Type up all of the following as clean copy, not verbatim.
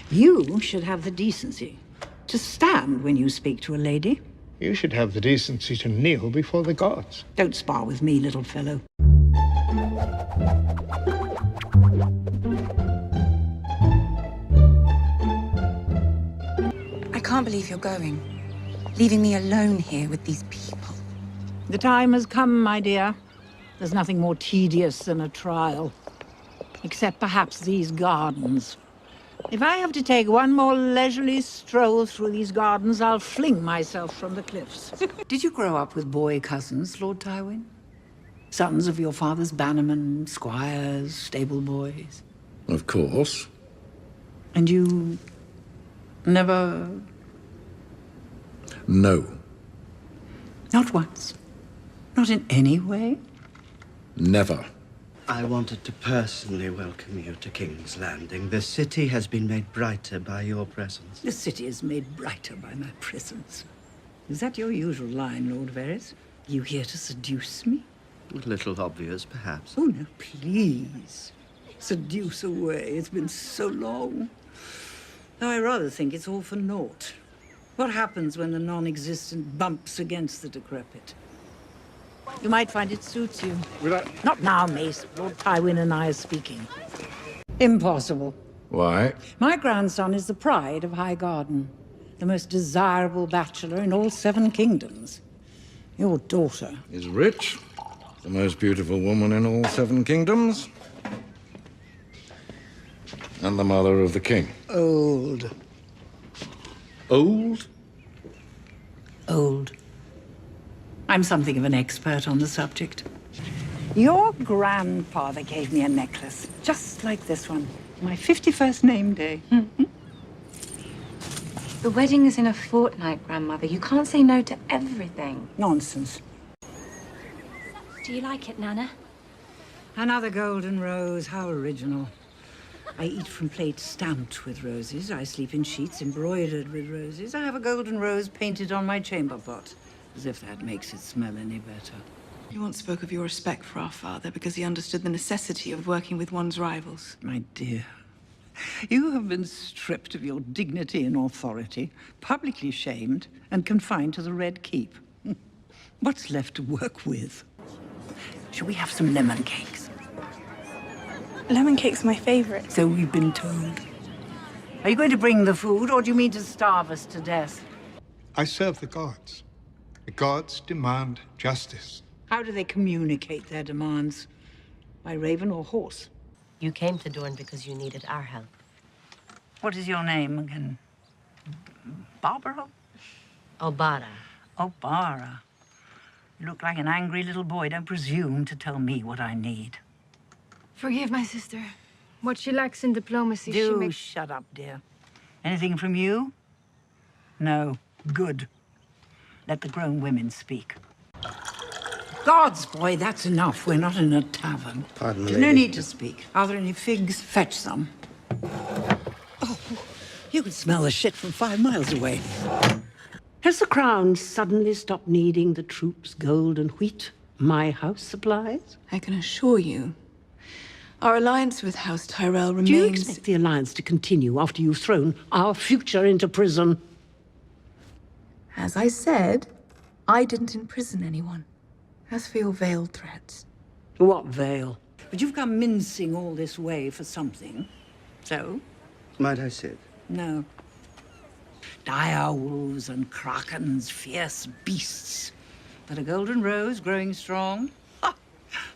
You should have the decency to stand when you speak to a lady. You should have the decency to kneel before the gods. Don't spar with me, little fellow. I can't believe you're going. Leaving me alone here with these people. The time has come, my dear. There's nothing more tedious than a trial. Except perhaps these gardens. If I have to take one more leisurely stroll through these gardens, I'll fling myself from the cliffs. Did you grow up with boy cousins, Lord Tywin? Sons of your father's bannermen, squires, stable boys? Of course. And you never... No. Not once? Not in any way? Never. I wanted to personally welcome you to King's Landing. The city has been made brighter by your presence. The city is made brighter by my presence. Is that your usual line, Lord Varys? You here to seduce me? A little obvious, perhaps. Oh, no, please. Seduce away. It's been so long. Though I rather think it's all for naught. What happens when the non-existent bumps against the decrepit? You might find it suits you. Not now, Mace. Lord Tywin and I are speaking. Impossible. Why? My grandson is the pride of High Garden, the most desirable bachelor in all 7 kingdoms. Your daughter Is rich, the most beautiful woman in all 7 kingdoms, and the mother of the king. Old. Old? old. I'm something of an expert on the subject. Your grandfather gave me a necklace, just like this one, my 51st name day. The wedding is in a fortnight, Grandmother. You can't say no to everything. Nonsense. Do you like it, Nana? Another golden rose, how original. I eat from plates stamped with roses. I sleep in sheets embroidered with roses. I have a golden rose painted on my chamber pot, as if that makes it smell any better. You once spoke of your respect for our father because he understood the necessity of working with one's rivals. My dear, you have been stripped of your dignity and authority, publicly shamed, and confined to the Red Keep. What's left to work with? Shall we have some lemon cakes? Lemon cake's my favorite. So we've been told. Are you going to bring the food, or do you mean to starve us to death? I serve the gods. The gods demand justice. How do they communicate their demands? By raven or horse? You came to Dorne because you needed our help. What is your name again? Barbara? Obara. Obara. You look like an angry little boy. Don't presume to tell me what I need. Forgive my sister. What she lacks in diplomacy, she Do makes... shut up, dear. Anything from you? No. Good. Let the grown women speak. Gods, boy, that's enough. We're not in a tavern. Pardon, There's lady. no need to speak. Are there any figs? Fetch some. Oh, you can smell the shit from 5 miles away. Has the Crown suddenly stopped needing the troops' gold and wheat my house supplies? I can assure you, our alliance with House Tyrell Do you remains... expect the alliance to continue after you've thrown our future into prison? As I said, I didn't imprison anyone. As for your veiled threats... What veil? But you've come mincing all this way for something. So? Might I sit? No. Dire wolves and krakens, fierce beasts. But a golden rose growing strong? Ha!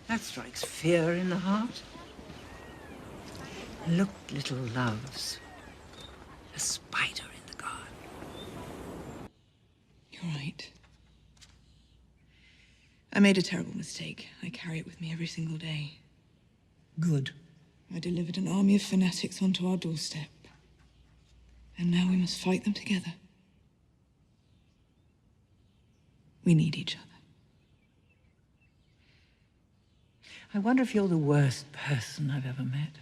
That strikes fear in the heart. Look, little loves. A spider in the garden. You're right. I made a terrible mistake. I carry it with me every single day. Good. I delivered an army of fanatics onto our doorstep. And now we must fight them together. We need each other. I wonder if you're the worst person I've ever met.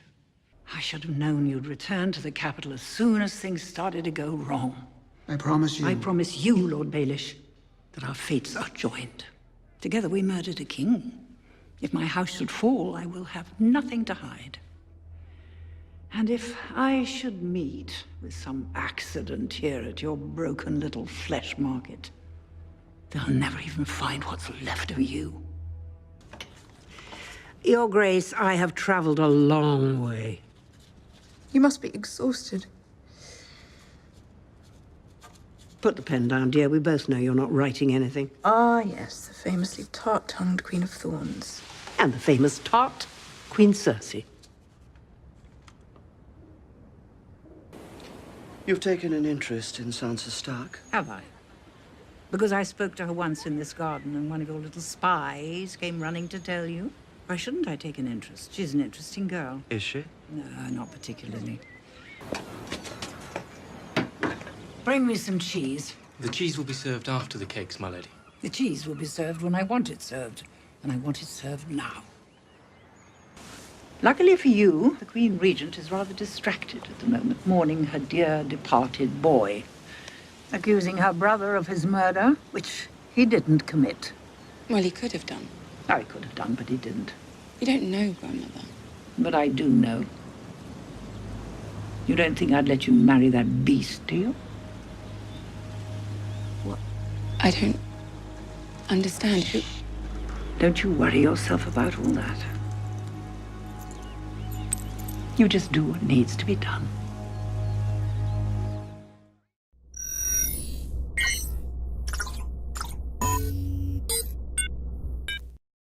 I should have known you'd return to the capital as soon as things started to go wrong. I promise you... I promise you, Lord Baelish, that our fates are joined. Together we murdered a king. If my house should fall, I will have nothing to hide. And if I should meet with some accident here at your broken little flesh market, they'll never even find what's left of you. Your Grace, I have traveled a long way. You must be exhausted. Put the pen down, dear. We both know you're not writing anything. Ah, yes, the famously tart-tongued Queen of Thorns. And the famous tart, Queen Cersei. You've taken an interest in Sansa Stark? Have I? Because I spoke to her once in this garden and one of your little spies came running to tell you? Why shouldn't I take an interest? She's an interesting girl. Is she? No, not particularly. Bring me some cheese. The cheese will be served after the cakes, my lady. The cheese will be served when I want it served, and I want it served now. Luckily for you, the Queen Regent is rather distracted at the moment, mourning her dear departed boy, accusing her brother of his murder, which he didn't commit. Well, he could have done. Oh, he could have done, but he didn't. You don't know, Grandmother. But I do know. You don't think I'd let you marry that beast, do you? I don't understand. Who? Don't you worry yourself about all that. You just do what needs to be done.